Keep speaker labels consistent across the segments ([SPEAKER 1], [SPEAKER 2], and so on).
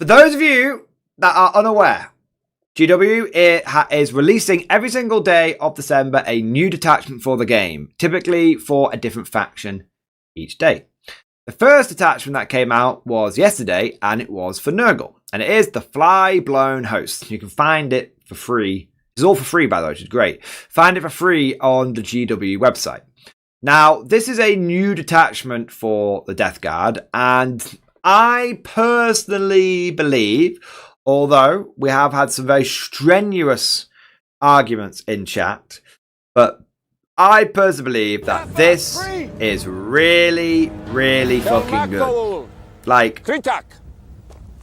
[SPEAKER 1] those of you that are unaware, GW is releasing every single day of December a new detachment for the game, typically for a different faction each day. The first detachment that came out was yesterday, and it was for Nurgle, and it is the Fly-Blown Host. You can find it for free. It's all for free, by the way, which is great. Find it for free on the GW website. Now, this is a new detachment for the Death Guard, and I personally believe, although we have had some very strenuous arguments in chat, but I personally believe that this is really, really fucking good. Like,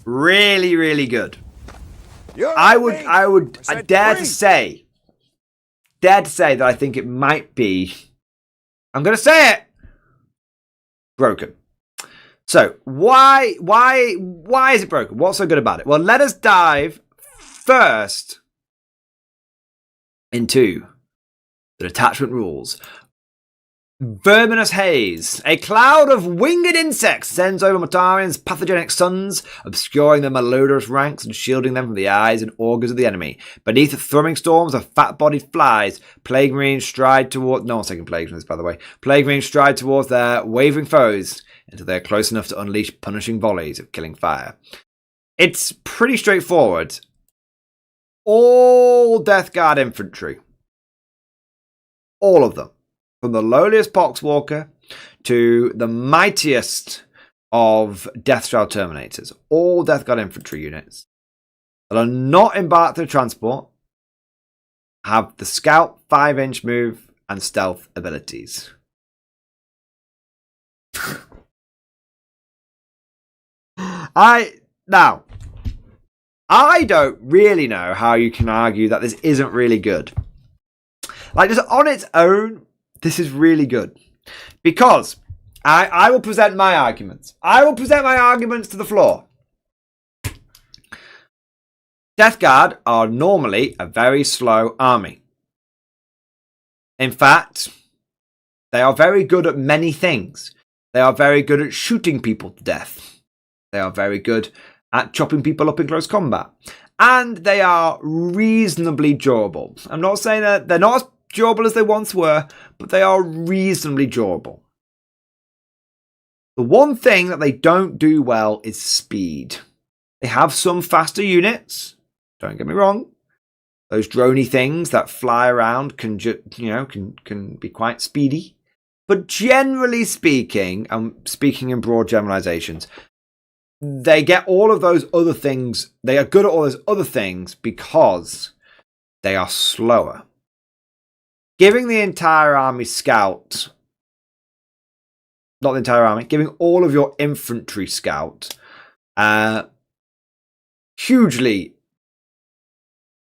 [SPEAKER 1] really, really good. I dare to say that I think it might be, I'm going to say it, broken. So, why is it broken? What's so good about it? Well, let us dive first into the detachment rules. Verminous haze. A cloud of winged insects sends over Mortarian's pathogenic suns, obscuring their malodorous ranks and shielding them from the eyes and organs of the enemy. Beneath the thrumming storms of fat-bodied flies, Plague Marines stride toward... No one's taking Plague from this, by the way. Plague Marines stride towards their wavering foes until they're close enough to unleash punishing volleys of killing fire. It's pretty straightforward. All Death Guard infantry. All of them. From the lowliest Poxwalker to the mightiest of Deathshroud Terminators. All Death Guard infantry units that are not embarked through transport have the Scout 5-inch move and stealth abilities. I don't really know how you can argue that this isn't really good. Like, just on its own, this is really good. Because I will present my arguments. I will present my arguments to the floor. Death Guard are normally a very slow army. In fact, they are very good at many things. They are very good at shooting people to death. They are very good at chopping people up in close combat. And they are reasonably durable. I'm not saying that they're not as durable as they once were, but they are reasonably durable. The one thing that they don't do well is speed. They have some faster units, don't get me wrong. Those droney things that fly around can be quite speedy. But generally speaking, I'm speaking in broad generalizations, they get all of those other things. They are good at all those other things because they are slower. Giving the entire army scout, not the entire army, giving all of your infantry scout hugely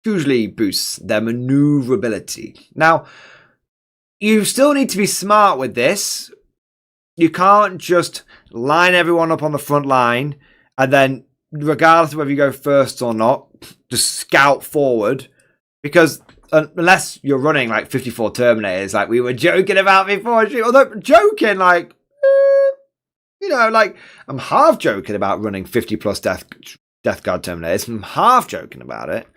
[SPEAKER 1] boosts their maneuverability. Now, you still need to be smart with this. You can't just line everyone up on the front line and then, regardless of whether you go first or not, just scout forward. Because unless you're running like 54 Terminators, like we were joking about before, although joking, like, like I'm half joking about running 50 plus Death Guard Terminators. I'm half joking about it.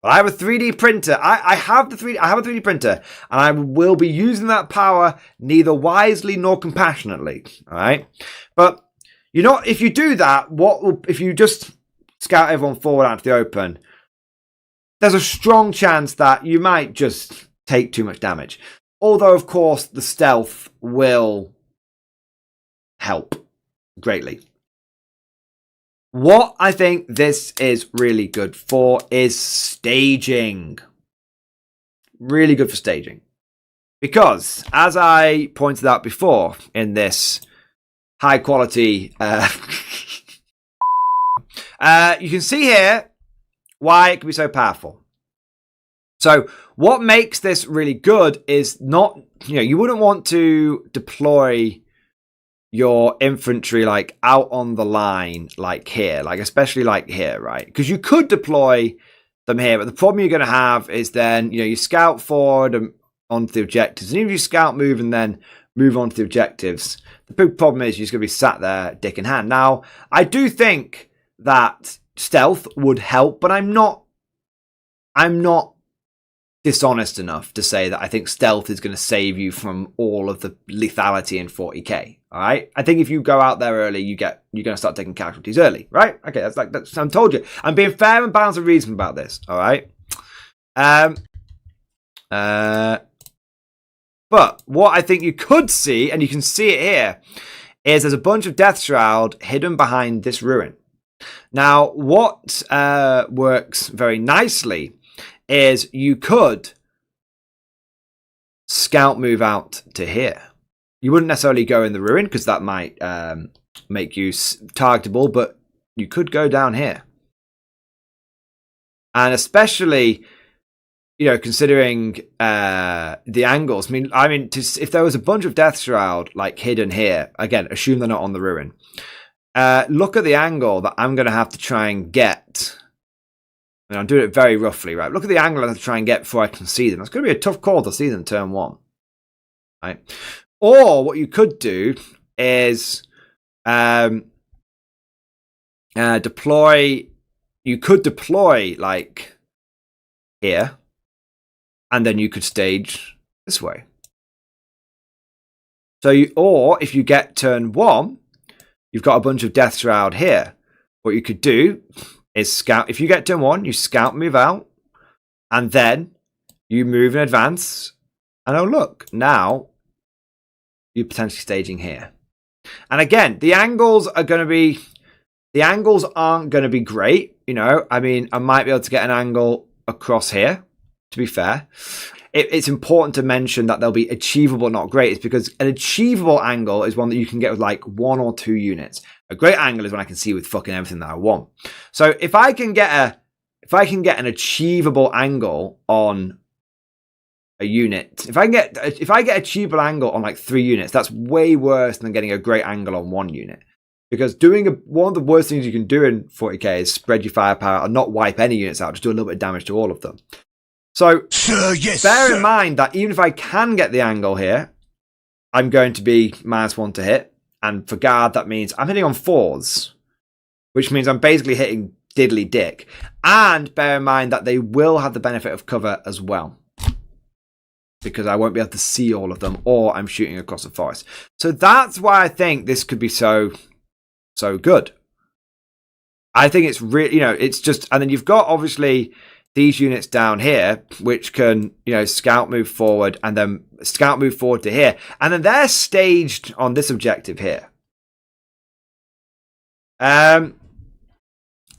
[SPEAKER 1] But I have a 3D printer. I have a 3D printer, and I will be using that power neither wisely nor compassionately. All right, but if you do that, if you just scout everyone forward out to the open? There's a strong chance that you might just take too much damage. Although, of course, the stealth will help greatly. What I think this is really good for is staging. Really good for staging. Because, as I pointed out before in this high quality... you can see here why it can be so powerful. So, what makes this really good is not... you wouldn't want to deploy your infantry like out on the line like here, like especially like here, right? Because you could deploy them here, but the problem you're going to have is then you scout forward and onto the objectives, and even if you scout move and then move on to the objectives, the big problem is you're just going to be sat there dick in hand. Now I do think that stealth would help, but I'm not dishonest enough to say that I think stealth is going to save you from all of the lethality in 40k. All right, I think if you go out there early, you're going to start taking casualties early, right? Okay, that's I told you. I'm being fair and balanced and reasonable about this. All right. But what I think you could see, and you can see it here, is there's a bunch of Death Shroud hidden behind this ruin. Now, what works very nicely is you could scout move out to here. You wouldn't necessarily go in the ruin because that might make you targetable, but you could go down here. And especially, you know, considering the angles. I mean, if there was a bunch of Death Shroud like hidden here, again, assume they're not on the ruin. Look at the angle that I'm going to have to try and get. I mean, I'm doing it very roughly, right? Look at the angle I have to try and get before I can see them. It's going to be a tough call to see them turn 1, right? Or what you could do is deploy. You could deploy like here, and then you could stage this way. So or if you get turn 1, you've got a bunch of Death Shroud here. What you could do is scout. If you get turn 1, you scout move out, and then you move in advance. And oh look, now you're potentially staging here. And again, the angles aren't going to be great. You know, I mean, I might be able to get an angle across here. To be fair, it's important to mention that they'll be achievable, not great. It's because an achievable angle is one that you can get with like 1 or 2 units. A great angle is when I can see with fucking everything that I want. So if I can get an achievable angle on a unit, if I get achievable angle on like 3 units, that's way worse than getting a great angle on 1 unit. Because one of the worst things you can do in 40k is spread your firepower and not wipe any units out, just do a little bit of damage to all of them. So bear in mind that even if I can get the angle here, I'm going to be -1 to hit. And for guard, that means I'm hitting on 4s, which means I'm basically hitting diddly dick. And bear in mind that they will have the benefit of cover as well, because I won't be able to see all of them, or I'm shooting across the forest. So that's why I think this could be so good. I think it's really, you know, it's just, and then you've got obviously these units down here, which can, you know, scout move forward and then scout move forward to here. And then they're staged on this objective here. They're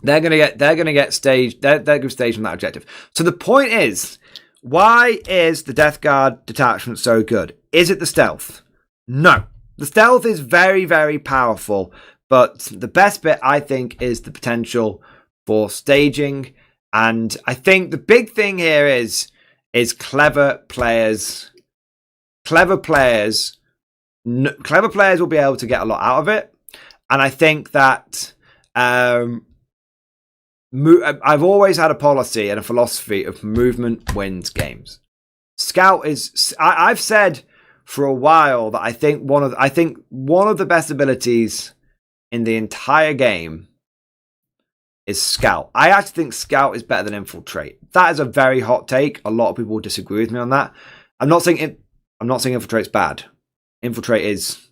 [SPEAKER 1] going to get staged. They're going to stage on that objective. So the point is, why is the Death Guard detachment so good? Is it the stealth? No. The stealth is very, very powerful, but the best bit, I think, is the potential for staging. And I think the big thing here is clever players. Clever players will be able to get a lot out of it. And I think that I've always had a policy and a philosophy of movement wins games. Scout is, I've said for a while that I think one of the best abilities in the entire game is Scout. I actually think Scout is better than Infiltrate. That is a very hot take. A lot of people will disagree with me on that. I'm not saying Infiltrate's bad. Infiltrate is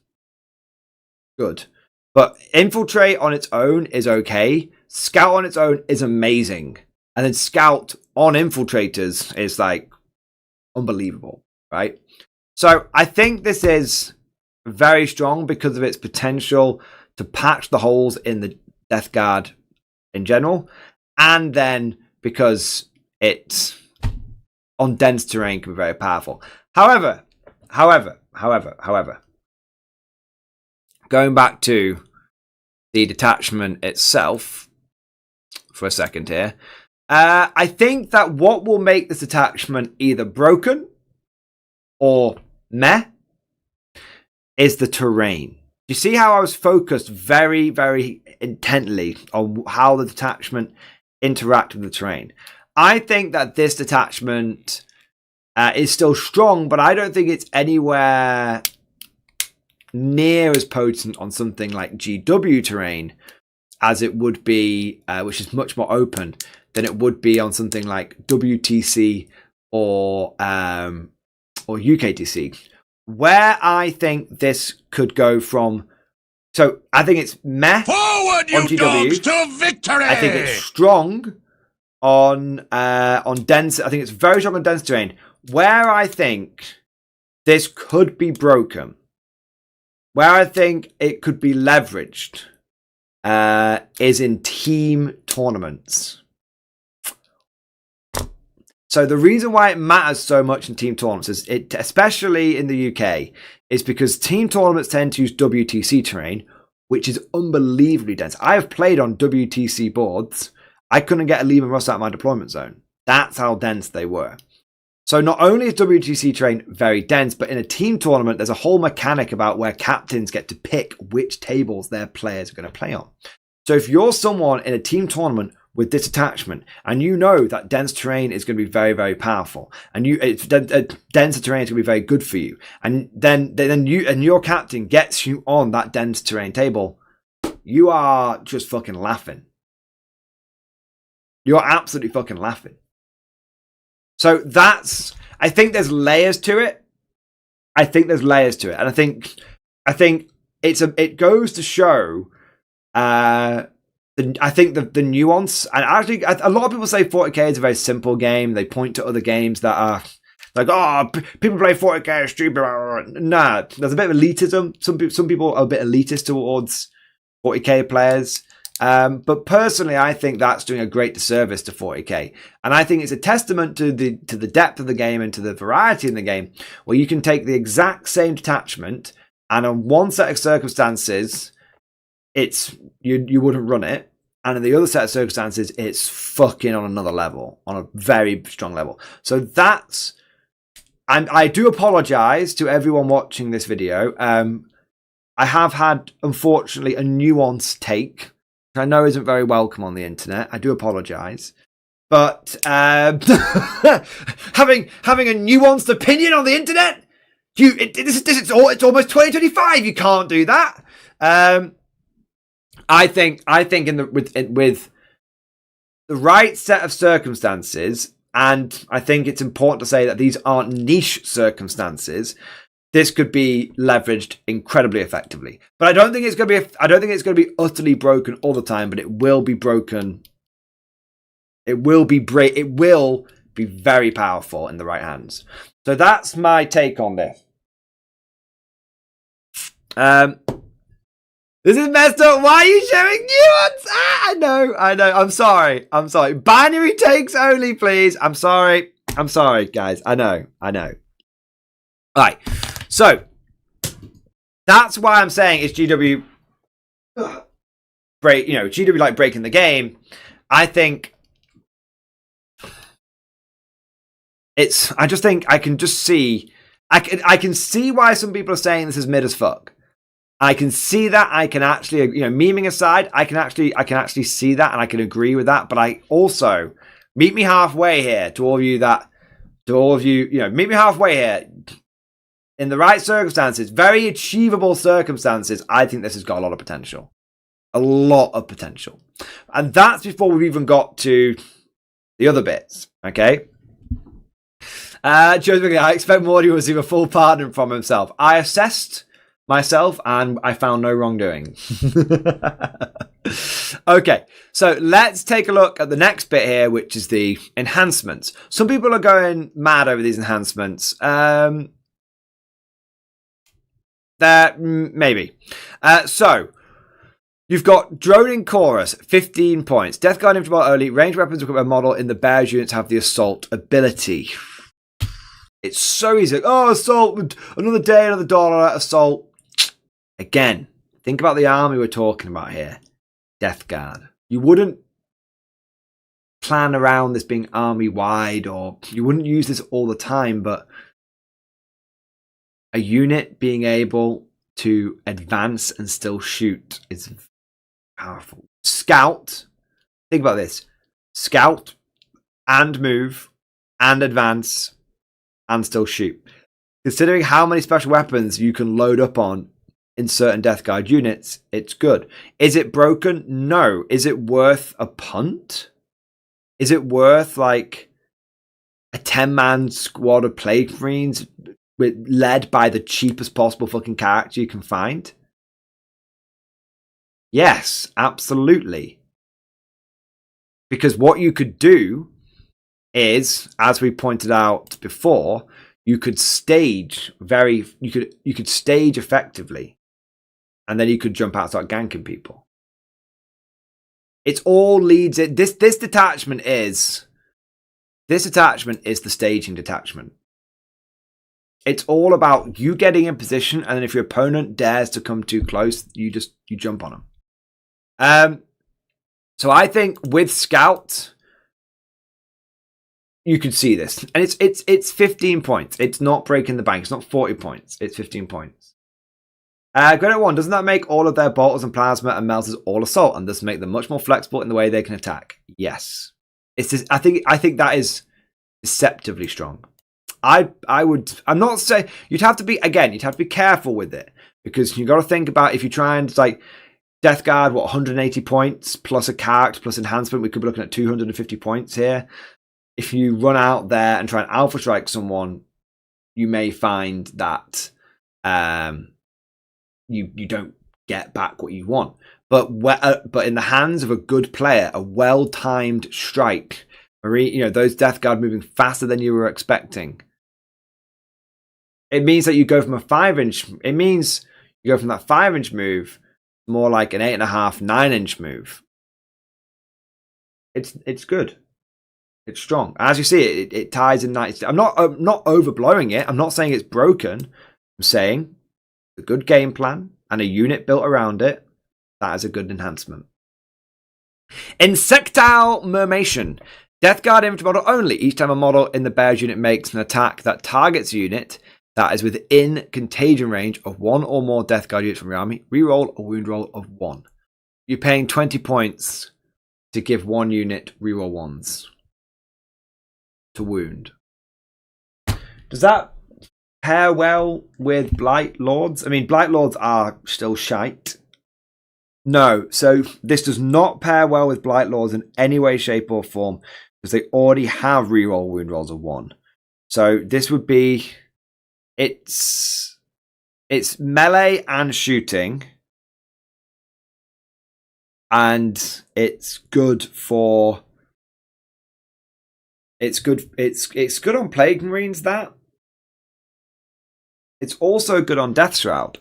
[SPEAKER 1] good. But Infiltrate on its own is okay. Scout on its own is amazing. And then Scout on Infiltrators is like unbelievable, right? So I think this is very strong because of its potential to patch the holes in the Death Guard in general, and then because it's on dense terrain can be very powerful. However, going back to the detachment itself for a second here, I think that what will make this detachment either broken or meh is the terrain. You see how I was focused very, very intently on how the detachment interact with the terrain. I think that this detachment is still strong, but I don't think it's anywhere near as potent on something like GW terrain as it would be, which is much more open than it would be on something like WTC or UKTC. Where I think this could go from, so I think it's meh
[SPEAKER 2] Forward, you
[SPEAKER 1] on GW.
[SPEAKER 2] dogs, to victory!
[SPEAKER 1] I think it's strong on dense. I think it's very strong on dense terrain. Where I think this could be broken, where I think it could be leveraged, is in team tournaments. So the reason why it matters so much in team tournaments, is especially in the UK, is because team tournaments tend to use WTC terrain, which is unbelievably dense. I have played on WTC boards. I couldn't get a Lehman Russ out of my deployment zone. That's how dense they were. So not only is WTC terrain very dense, but in a team tournament, there's a whole mechanic about where captains get to pick which tables their players are going to play on. So if you're someone in a team tournament with this attachment, and you know that dense terrain is going to be very, very powerful, and denser terrain is going to be very good for you, and then your captain gets you on that dense terrain table, you are just fucking laughing. You're absolutely fucking laughing. So I think there's layers to it. And I think it goes to show, I think the nuance, and actually a lot of people say 40k is a very simple game. They point to other games that are like, oh, people play 40k is stupid. Nah, there's a bit of elitism. Some people are a bit elitist towards 40k players. But personally, I think that's doing a great disservice to 40k, and I think it's a testament to the depth of the game and to the variety in the game, where you can take the exact same detachment, and on one set of circumstances, it's you wouldn't run it, and in the other set of circumstances, it's fucking on another level, on a very strong level. So that's, and I do apologize to everyone watching this video. I have had, unfortunately, a nuanced take, which I know isn't very welcome on the internet. I do apologize. But having a nuanced opinion on the internet, it's almost 2025. You can't do that. I think with the right set of circumstances, and I think it's important to say that these aren't niche circumstances, this could be leveraged incredibly effectively. But I don't think it's going to be utterly broken all the time, but it will be broken. It will be very powerful in the right hands. So that's my take on this. This is messed up. Why are you showing nuance? I know. I'm sorry. Binary takes only, please. I'm sorry, guys. I know. Right. So that's why I'm saying it's GW break. GW like breaking the game. I think it's. I just think I can just see. I can see why some people are saying this is mid as fuck. I can see that. I can actually, memeing aside, I can actually see that, and I can agree with that. But I also, meet me halfway here. To all of you, meet me halfway here. In the right circumstances, very achievable circumstances, I think this has got a lot of potential. And that's before we've even got to the other bits. Okay. I expect Mordian will receive a full pardon from himself. I assessed myself, and I found no wrongdoing. Okay, so let's take a look at the next bit here, which is the enhancements. Some people are going mad over these enhancements. Maybe. So, you've got Droning Chorus, 15 points. Death Guard infantry early. Ranged weapons equipped by model in the bears units have the assault ability. It's so easy. Oh, assault. Another day, another dollar. Assault. Again, think about the army we're talking about here. Death Guard. You wouldn't plan around this being army-wide, or you wouldn't use this all the time, but a unit being able to advance and still shoot is powerful. Scout. Think about this. Scout and move and advance and still shoot. Considering how many special weapons you can load up on in certain Death Guard units, it's good. Is it broken? No. Is it worth a punt? Is it worth like a 10-man squad of Plague Marines led by the cheapest possible fucking character you can find? Yes, absolutely. Because what you could do is, as we pointed out before, you could stage you could stage effectively, and then you could jump out and start ganking people. It's all leads it. This detachment is the staging detachment. It's all about you getting in position, and then if your opponent dares to come too close, you jump on them. So I think with Scout, you can see this, and it's 15 points. It's not breaking the bank. It's not 40 points. It's 15 points. Grenade 1, doesn't that make all of their bolters and plasma and melters all assault, and thus make them much more flexible in the way they can attack? Yes, it's just, I think that is deceptively strong. I'm not saying you'd have to be careful with it, because you got to think about if you try and like Death Guard, 180 points plus a character plus enhancement, we could be looking at 250 points here. If you run out there and try and alpha strike someone, you may find that you don't get back what you want. But in the hands of a good player, a well-timed strike, those Death Guard moving faster than you were expecting, it means that you go from a 5-inch. It means you go from that 5-inch move more like an 8.5, 9-inch move. It's good. It's strong. As you see, it ties in nicely. I'm not overblowing it. I'm not saying it's broken. I'm saying a good game plan and a unit built around it, that is a good enhancement. Insectile Mermation. Death Guard infantry model only. Each time a model in the Bears unit makes an attack that targets a unit that is within contagion range of one or more Death Guard units from your army, reroll a wound roll of 1. You're paying 20 points to give one unit reroll 1s. To wound. Does that pair well with Blight Lords? I mean, Blight Lords are still shite. No, so this does not pair well with Blight Lords in any way, shape, or form, because they already have reroll wound rolls of 1. So this would be it's melee and shooting, and it's good for. It's good on Plague Marines, that. It's also good on Death Shroud.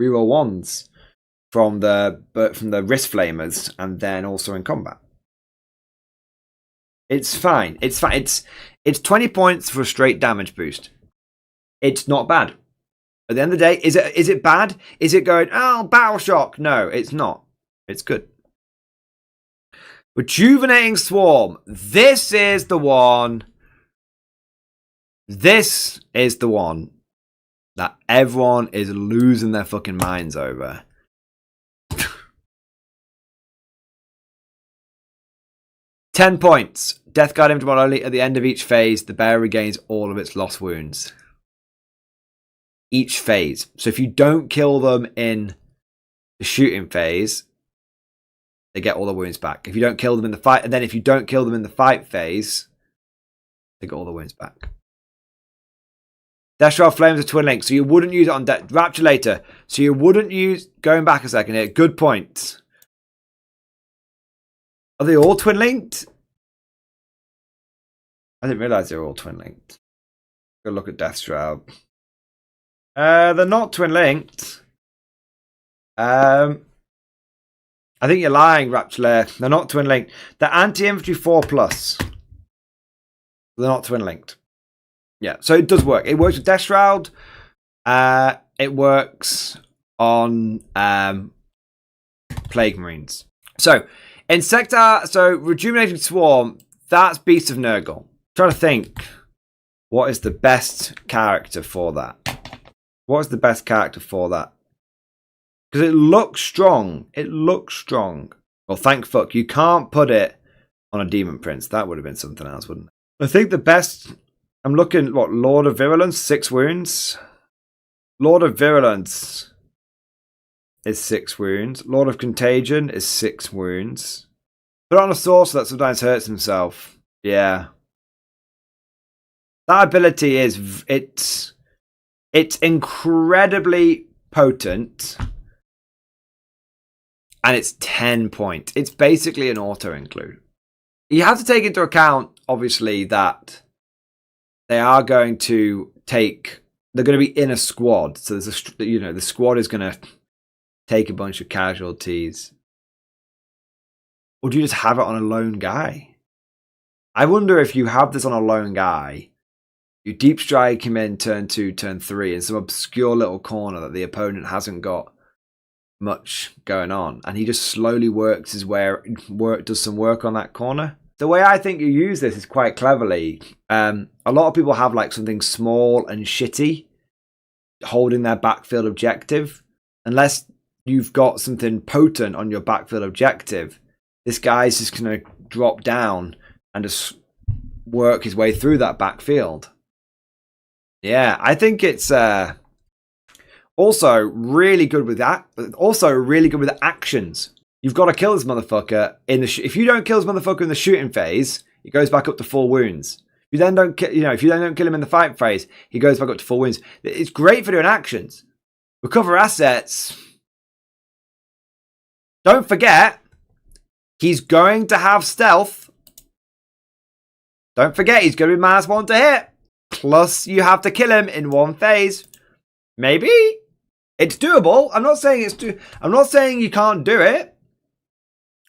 [SPEAKER 1] Reroll 1s from the Wrist Flamers, and then also in combat. It's fine. It's fine. It's 20 points for a straight damage boost. It's not bad. At the end of the day, is it bad? Is it going, oh, Battle Shock? No, it's not. It's good. Rejuvenating Swarm. This is the one. This is the one that everyone is losing their fucking minds over. $10 points. Death Guard infantry model only. At the end of each phase, the bearer regains all of its lost wounds. Each phase. So if you don't kill them in the shooting phase, they get all the wounds back. If you don't kill them in the fight, and then if you don't kill them in the fight phase, they get all the wounds back. Death Shroud Flames are twin link, so you wouldn't use it on Rapture later. So you wouldn't use. Going back a second here, good point. Are they all twin linked? I didn't realize they were all twin linked. Go look at Death Shroud. They're not twin linked. I think you're lying, Rapture. They're not twin linked. They're anti-infantry 4+. They're not twin linked. Yeah, so it does work. It works with Death Shroud. It works on Plague Marines. So, Insecta, so Rejuvenating Swarm, that's Beast of Nurgle. I'm trying to think, what is the best character for that? What is the best character for that? Because it looks strong. It looks strong. Well, thank fuck. You can't put it on a Demon Prince. That would have been something else, wouldn't it? I think the best... I'm looking, Lord of Virulence, 6 wounds. Lord of Virulence. is 6 wounds. Lord of Contagion is 6 wounds. Put on a sorcerer that sometimes hurts himself. Yeah. That ability is... It's incredibly potent. And it's 10 points. It's basically an auto-include. You have to take into account, obviously, that they are going to take... They're going to be in a squad. So there's the squad is going to take a bunch of casualties. Or do you just have it on a lone guy? I wonder if you have this on a lone guy, you deep strike him in turn 2, turn 3 in some obscure little corner that the opponent hasn't got much going on, and he just slowly works his way, does some work on that corner. The way I think you use this is quite cleverly. A lot of people have like something small and shitty holding their backfield objective. Unless you've got something potent on your backfield objective, this guy's just going to drop down and just work his way through that backfield. Yeah, I think it's also really good with that. Also really good with actions. You've got to kill this motherfucker in the. If you don't kill this motherfucker in the shooting phase, he goes back up to 4 wounds. If you then don't, if you then don't kill him in the fight phase, he goes back up to 4 wounds. It's great for doing actions. Recover assets. Don't forget, he's going to have stealth. Don't forget, he's going to be -1 to hit. Plus, you have to kill him in 1 phase. Maybe it's doable. I'm not saying I'm not saying you can't do it.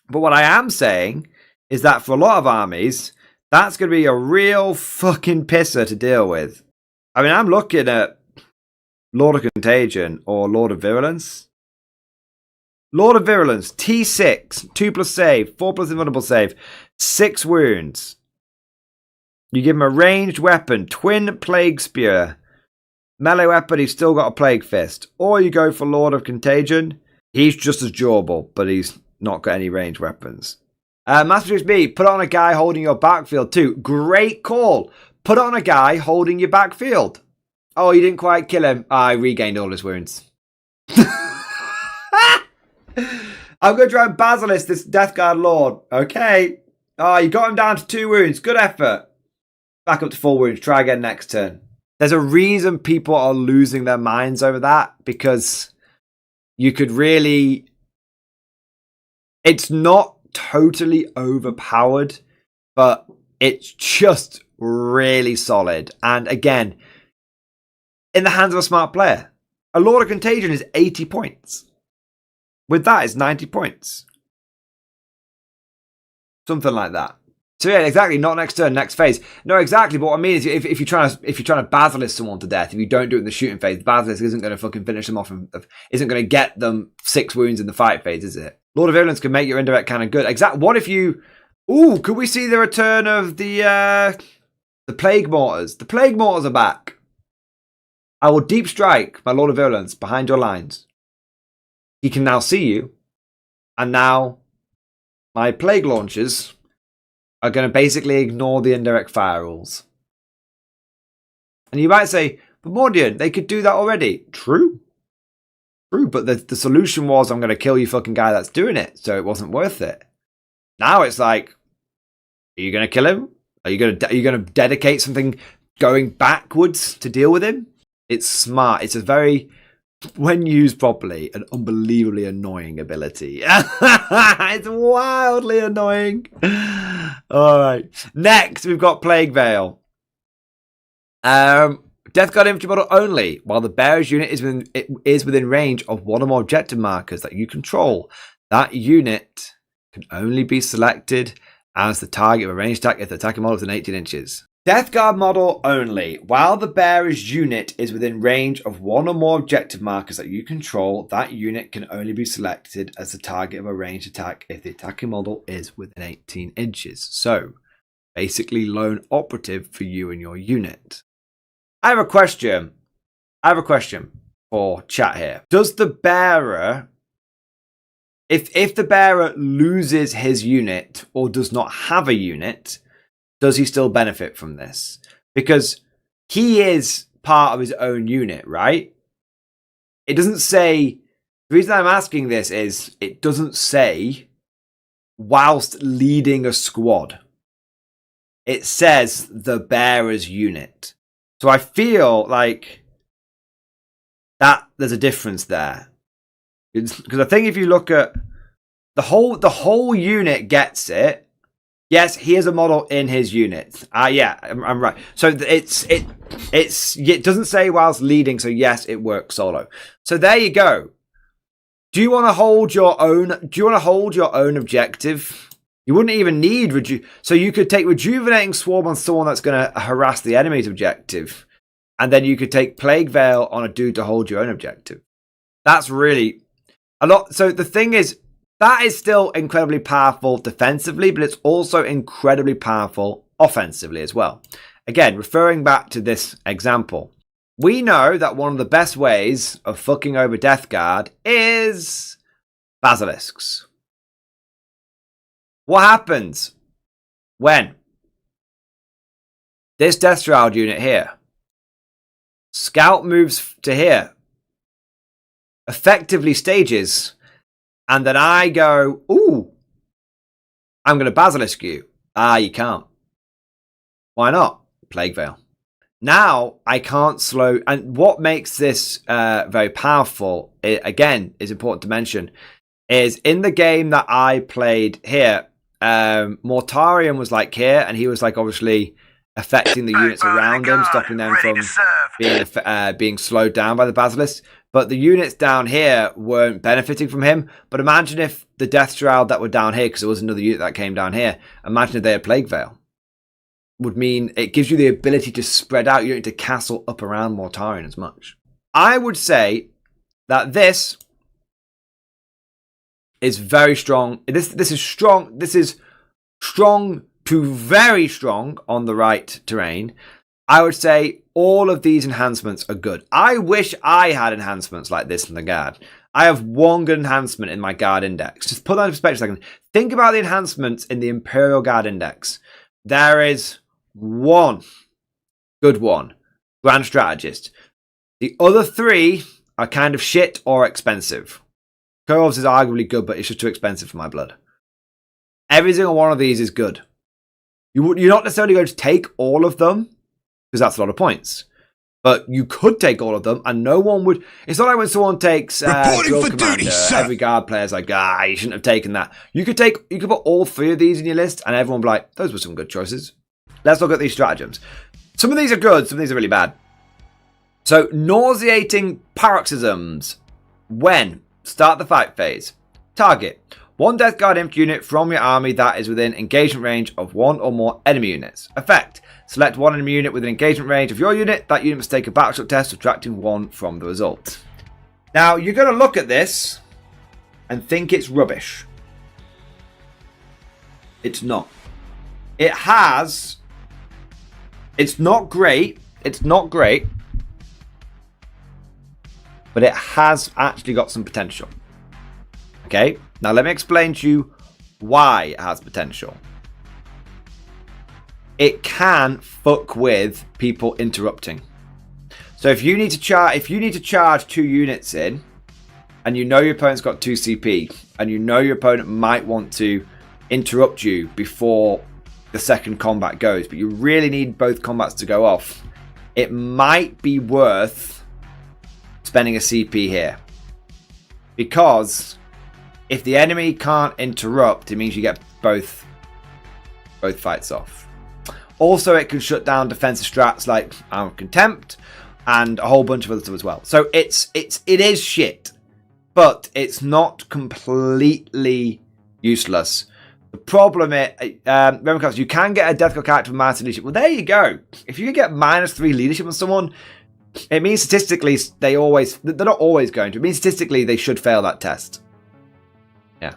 [SPEAKER 1] But what I am saying is that for a lot of armies, that's going to be a real fucking pisser to deal with. I mean, I'm looking at Lord of Contagion or Lord of Virulence. Lord of Virulence, T6, 2+ save, 4+ invulnerable save, 6 wounds. You give him a ranged weapon, twin plague spear. Melee weapon, he's still got a plague fist. Or you go for Lord of Contagion. He's just as durable, but he's not got any ranged weapons. Master B, put on a guy holding your backfield too. Great call. Put on a guy holding your backfield. Oh, you didn't quite kill him. I regained all his wounds. I'm going to try and Basilisk this Death Guard Lord. Okay. Oh, you got him down to 2 wounds. Good effort. Back up to 4 wounds. Try again next turn. There's a reason people are losing their minds over that, because you could really... It's not totally overpowered, but it's just really solid. And again, in the hands of a smart player, a Lord of Contagion is 80 points. With that, it's 90 points. Something like that. So yeah, exactly. Not next turn, next phase. No, exactly. But what I mean is, if you're trying to basilisk someone to death, if you don't do it in the shooting phase, the basilisk isn't going to fucking finish them off. Isn't going to get them 6 wounds in the fight phase, is it? Lord of Helens can make your indirect cannon good. Exactly. What if you? Ooh, could we see the return of the plague mortars? The plague mortars are back. I will deep strike my Lord of Helens behind your lines. He can now see you, and now my plague launchers are going to basically ignore the indirect fire rules. And you might say, but Mordian, they could do that already. True. True, but the solution was, I'm going to kill you fucking guy that's doing it, so it wasn't worth it. Now it's like, are you going to kill him? Are you going to dedicate something going backwards to deal with him? It's smart. It's a very, when used properly, an unbelievably annoying ability. It's wildly annoying. All right. Next, we've got Plague Veil. Death Guard infantry model only. While the bearer's unit is within range of 1 or more objective markers that you control, that unit can only be selected as the target of a ranged attack if the attacking model is within 18 inches. Death Guard model only. While the bearer's unit is within range of 1 or more objective markers that you control, that unit can only be selected as the target of a ranged attack if the attacking model is within 18 inches. So, basically lone operative for you and your unit. I have a question for chat here. Does the bearer, if the bearer loses his unit or does not have a unit, does he still benefit from this? Because he is part of his own unit, right? It doesn't say The reason I'm asking this is it doesn't say whilst leading a squad. It says the bearer's unit. So I feel like that there's a difference there. Because I think if you look at the whole unit gets it. Yes, he is a model in his unit. Yeah, I'm right. So it doesn't say whilst leading, so yes, it works solo. So there you go. Do you want to hold your own objective? You wouldn't even need so you could take Rejuvenating Swarm on someone that's going to harass the enemy's objective, and then you could take Plague Veil on a dude to hold your own objective. That's really a lot. So the thing is, that is still incredibly powerful defensively, but it's also incredibly powerful offensively as well. Again, referring back to this example, we know that one of the best ways of fucking over Death Guard is Basilisks. What happens when this Death Shroud unit here, Scout moves to here, effectively stages, and then I go, ooh, I'm going to Basilisk you. You can't. Why not? Plague Veil. Now I can't slow. And what makes this very powerful, again, is important to mention, is in the game that I played here, Mortarion was like here, and he was like obviously affecting the units around him, stopping them from being slowed down by the Basilisk. But the units down here weren't benefiting from him. But imagine if the Death Shroud that were down here, because there was another unit that came down here, imagine if they had Plague Veil. Would mean it gives you the ability to spread out. You don't need to castle up around Mortarion as much. I would say that this is very strong. This is strong. This is strong to very strong on the right terrain. I would say all of these enhancements are good. I wish I had enhancements like this in the Guard. I have one good enhancement in my Guard Index. Just put that in perspective a second. Think about the enhancements in the Imperial Guard Index. There is one good one, Grand Strategist. The other three are kind of shit or expensive. Kurvs is arguably good, but it's just too expensive for my blood. Every single one of these is good. You're not necessarily going to take all of them, because that's a lot of points. But you could take all of them, and no one would. It's not like when someone takes Drill Commander, every Guard player's like, you shouldn't have taken that. You could put all three of these in your list, and everyone would be like, those were some good choices. Let's look at these stratagems. Some of these are good, some of these are really bad. So, nauseating paroxysms. When? Start the fight phase. Target. One Death Guard imp unit from your army that is within engagement range of one or more enemy units. Effect. Select one enemy unit within engagement range of your unit. That unit must take a battleship test, subtracting one from the result. Now, you're going to look at this and think it's rubbish. It's not. It's not great. It's not great. But it has actually got some potential. Okay? Now let me explain to you why it has potential. It can fuck with people interrupting. So if you need to charge 2 units in, and you know your opponent's got 2 CP, and you know your opponent might want to interrupt you before the second combat goes, but you really need both combats to go off, it might be worth spending a CP here. Because if the enemy can't interrupt, it means you get both fights off. Also, it can shut down defensive strats like Arm of Contempt and a whole bunch of other stuff as well. So it is shit, but it's not completely useless. The problem is, remember, you can get a Death Guard character with minus leadership. Well, there you go. If you can get -3 leadership on someone, it means statistically they're not always going to. It means statistically they should fail that test. Yeah.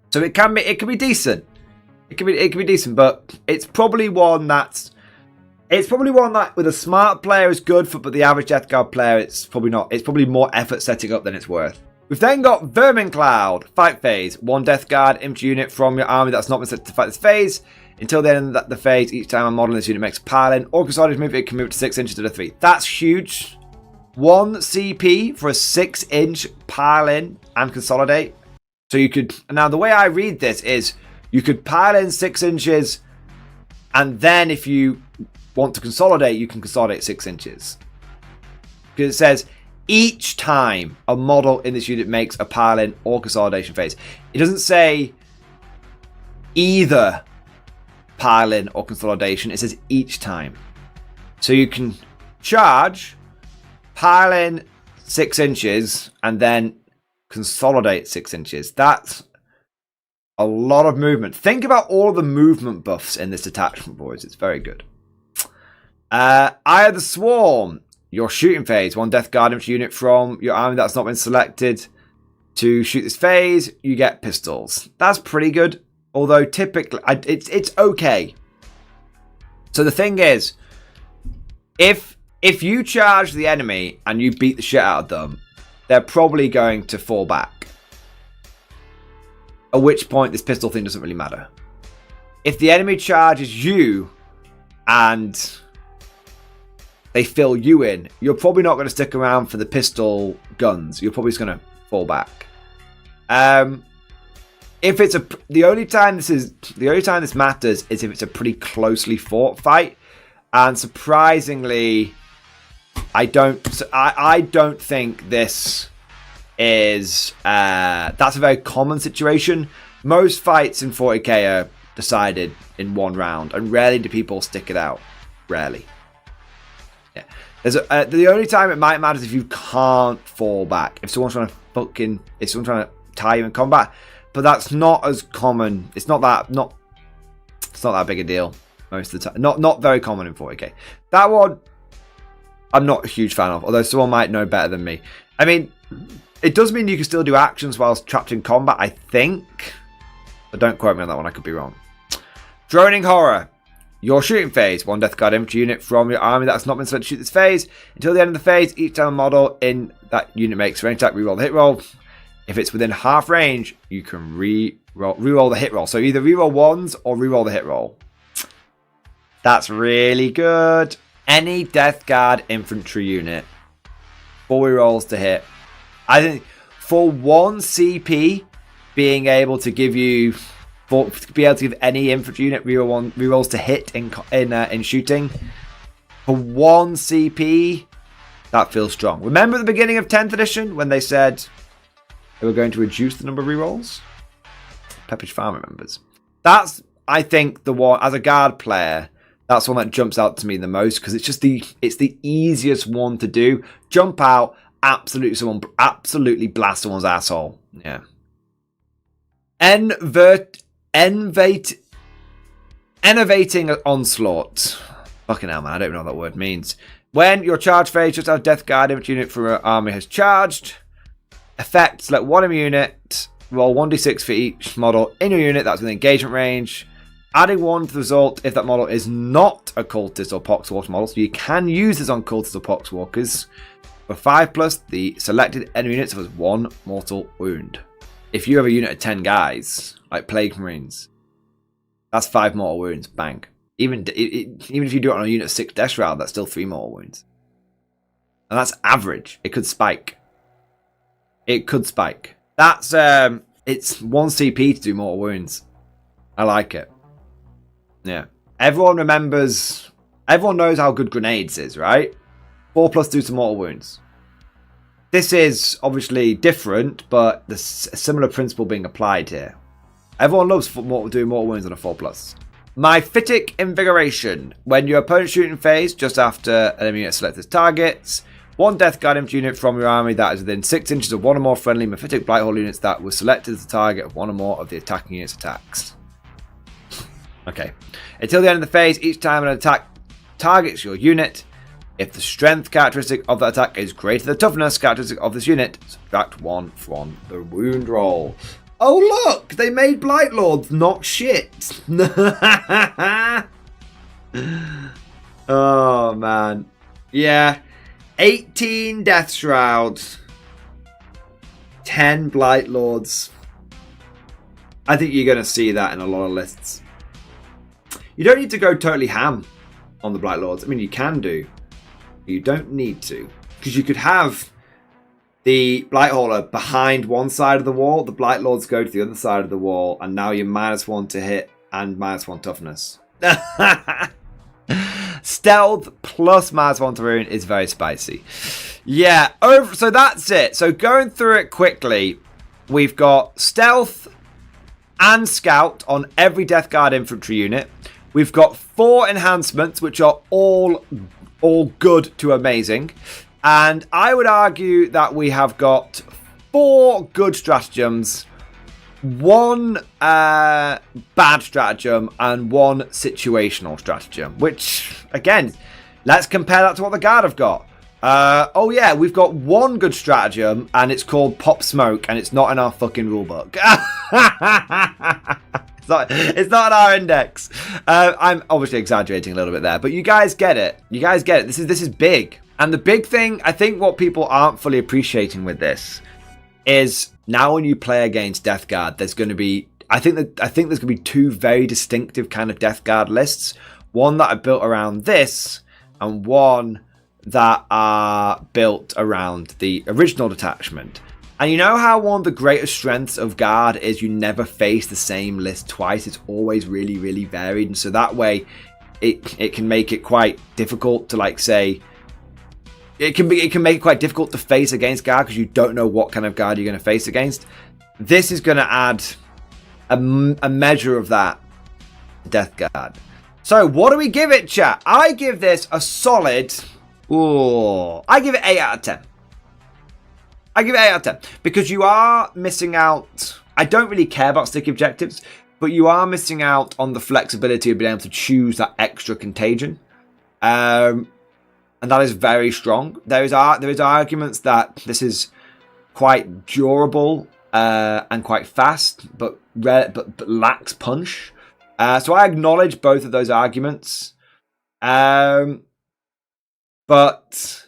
[SPEAKER 1] So it can be decent. It can be decent, but it's probably one that with a smart player is good for, but the average Death Guard player it's probably not. It's probably more effort setting up than it's worth. We've then got Vermin Cloud, fight phase. One Death Guard imp unit from your army that's not been set to fight this phase. Until the end of the phase, each time a model in this unit makes a pile in or consolidated move, it can move to 6 inches to the 3. That's huge. 1 CP for a 6-inch pile in and consolidate. So you could, now the way I read this is you could pile in 6 inches, and then if you want to consolidate, you can consolidate 6 inches. Because it says each time a model in this unit makes a pile in or consolidation phase. It doesn't say either pile in or consolidation. It says each time. So you can charge, pile in 6 inches, and then consolidate 6 inches. That's a lot of movement. Think about all the movement buffs in this detachment, boys. It's very good. Eye of the Swarm. Your shooting phase. 1 Death Guard infantry unit from your army that's not been selected to shoot this phase. You get pistols. That's pretty good. Although typically, it's okay. So the thing is, if you charge the enemy and you beat the shit out of them, they're probably going to fall back. At which point, this pistol thing doesn't really matter. If the enemy charges you and they fill you in, you're probably not going to stick around for the pistol guns. You're probably just going to fall back. If it's the only time this matters is if it's a pretty closely fought fight, and surprisingly, I don't think this is that's a very common situation. Most fights in 40k are decided in 1 round, and rarely do people stick it out. Rarely. Yeah. The only time it might matter is if you can't fall back. If someone's trying to tie you in combat. But that's not as common. It's not that big a deal most of the time. Not very common in 40k. That one I'm not a huge fan of, although someone might know better than me. I mean, it does mean you can still do actions whilst trapped in combat, I think. But don't quote me on that one, I could be wrong. Droning Horror. Your shooting phase. 1 Death Guard infantry unit from your army that has not been selected to shoot this phase. Until the end of the phase, each time a model in that unit makes a range attack, reroll the hit roll. If it's within half range, you can reroll the hit roll. So either reroll 1s or reroll the hit roll. That's really good. Any Death Guard infantry unit, 4 rerolls to hit. I think for 1 CP, being able to give you, be able to give any infantry unit rerolls to hit in shooting, for 1 CP, that feels strong. Remember at the beginning of 10th edition when they said they were going to reduce the number of rerolls? Pepperidge Farm remembers. That's, I think, the one, as a guard player, that's one that jumps out to me the most, because it's just it's the easiest one to do. Jump out, absolutely blast someone's asshole. Yeah. Enervating Onslaught. Fucking hell, man, I don't even know what that word means. When your charge phase, just have Death Guard infantry unit from your army has charged. Effect, select 1 of your unit, roll 1d6 for each model in your unit that's within engagement range, adding 1 to the result if that model is not a cultist or poxwalker model, so you can use this on cultists or poxwalkers. For 5+, the selected enemy unit suffers 1 mortal wound. If you have a unit of 10 guys, like Plague Marines, that's 5 mortal wounds, bang. Even if you do it on a unit of 6 Death Shroud, that's still 3 mortal wounds. And that's average. It could spike. That's it's 1 CP to do mortal wounds. I like it. Yeah. Everyone knows how good grenades is, right? 4+ do some mortal wounds. This is obviously different, but there's a similar principle being applied here. Everyone loves doing mortal wounds on a 4+. Myphitic Invigoration. When your opponent's shooting phase, just after an enemy unit selects its targets, 1 Death Guard infantry unit from your army that is within 6 inches of 1 or more friendly Mephitic Blighthole units that was selected as the target of 1 or more of the attacking unit's attacks. Okay. Until the end of the phase, each time an attack targets your unit, if the strength characteristic of that attack is greater than the toughness characteristic of this unit, subtract 1 from the wound roll. Oh look! They made Blightlords not shit! Oh man. Yeah. 18 Death Shrouds, 10 Blightlords. I think you're going to see that in a lot of lists. You don't need to go totally ham on the Blightlords. I mean, you can do. You don't need to. Because you could have the Blight Hauler behind one side of the wall, the Blight Lords go to the other side of the wall, and now you're -1 to hit and -1 toughness. Stealth plus -1 to rune is very spicy. Yeah, so that's it. So going through it quickly, we've got stealth and scout on every Death Guard infantry unit. We've got 4 enhancements, which are all good to amazing. And I would argue that we have got 4 good stratagems, 1 bad stratagem, and 1 situational stratagem. Which, again, let's compare that to what the Guard have got. Oh yeah, we've got 1 good stratagem, and it's called Pop Smoke, and it's not in our fucking rulebook. It's not in our index. I'm obviously exaggerating a little bit there, but you guys get it. You guys get it. This is big. And the big thing, I think what people aren't fully appreciating with this is now when you play against Death Guard, there's going to be, I think there's going to be 2 very distinctive kind of Death Guard lists. One that are built around this, and one that are built around the original detachment. And you know how one of the greatest strengths of Guard is you never face the same list twice. It's always really, really varied. And so that way it can make it quite difficult to, like, say, it can make it quite difficult to face against Guard because you don't know what kind of Guard you're going to face against. This is going to add a measure of that Death Guard. So what do we give it, chat? I give this a solid... I give it 8 out of 10. I give it 8 out of 10 because you are missing out. I don't really care about sticky objectives, but you are missing out on the flexibility of being able to choose that extra contagion. And that is very strong. There is arguments that this is quite durable and quite fast, but lacks punch. So I acknowledge both of those arguments. But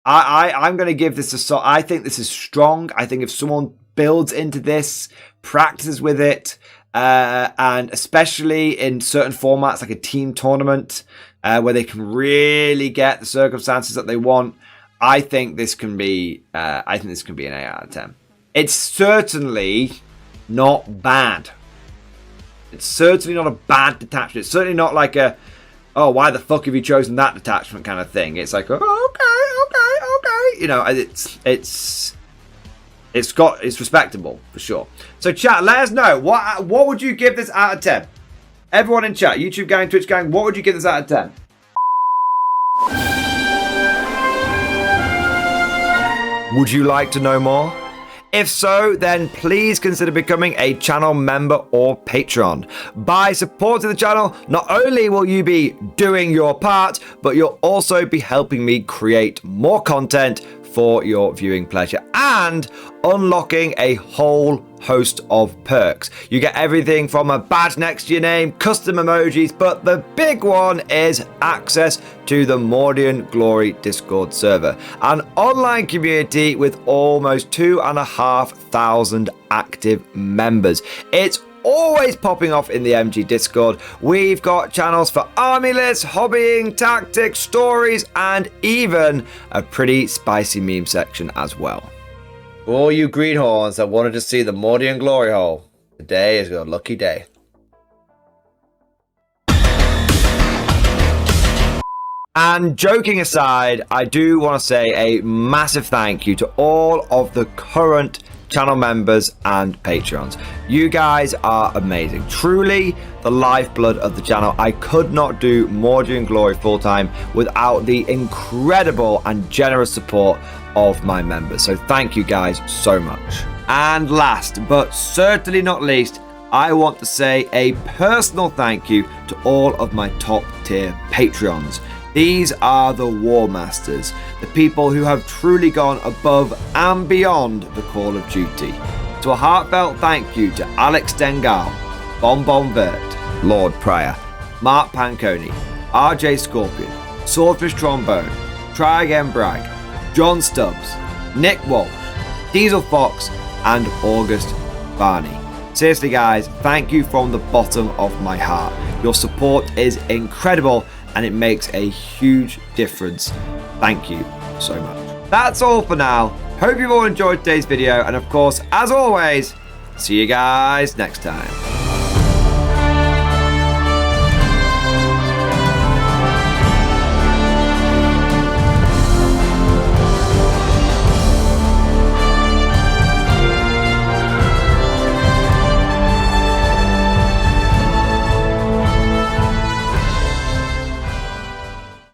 [SPEAKER 1] I'm going to give this a... I think this is strong. I think if someone builds into this, practices with it, and especially in certain formats like a team tournament, where they can really get the circumstances that they want, I think this can be an 8 out of 10. It's certainly not bad. It's certainly not a bad detachment. It's certainly not like a, oh, why the fuck have you chosen that detachment kind of thing. It's like, oh, okay. You know, it's respectable for sure. So chat, let us know what would you give this out of 10? Everyone in chat, YouTube gang, Twitch gang, what would you give this out of 10? Would you like to know more? If so, then please consider becoming a channel member or patron. By supporting the channel, not only will you be doing your part, but you'll also be helping me create more content for your viewing pleasure and unlocking a whole host of perks. You get everything from a badge next to your name, custom emojis, but the big one is access to the Mordian Glory Discord server, an online community with almost 2,500 active members. It's always popping off in the MG Discord. We've got channels for army lists, hobbying, tactics, stories, and even a pretty spicy meme section as well. For all you greenhorns that wanted to see the Mordian glory hole, today is your lucky day. And joking aside, I do want to say a massive thank you to all of the current channel members and patrons. You guys are amazing. Truly the lifeblood of the channel. I could not do Mordian Glory full-time without the incredible and generous support of my members. So thank you guys so much. And last but certainly not least, I want to say a personal thank you to all of my top tier Patreons. These are the War Masters, the people who have truly gone above and beyond the call of duty. So a heartfelt thank you to Alex Dengal, Bon Vert, Lord Pryor, Mark Panconi, RJ Scorpion, Swordfish Trombone, Try Again Bragg, John Stubbs, Nick Walsh, Diesel Fox, and August Barney. Seriously guys, thank you from the bottom of my heart. Your support is incredible and it makes a huge difference. Thank you so much. that's all for now. Hope you've all enjoyed today's video, and of course, as always, see you guys next time.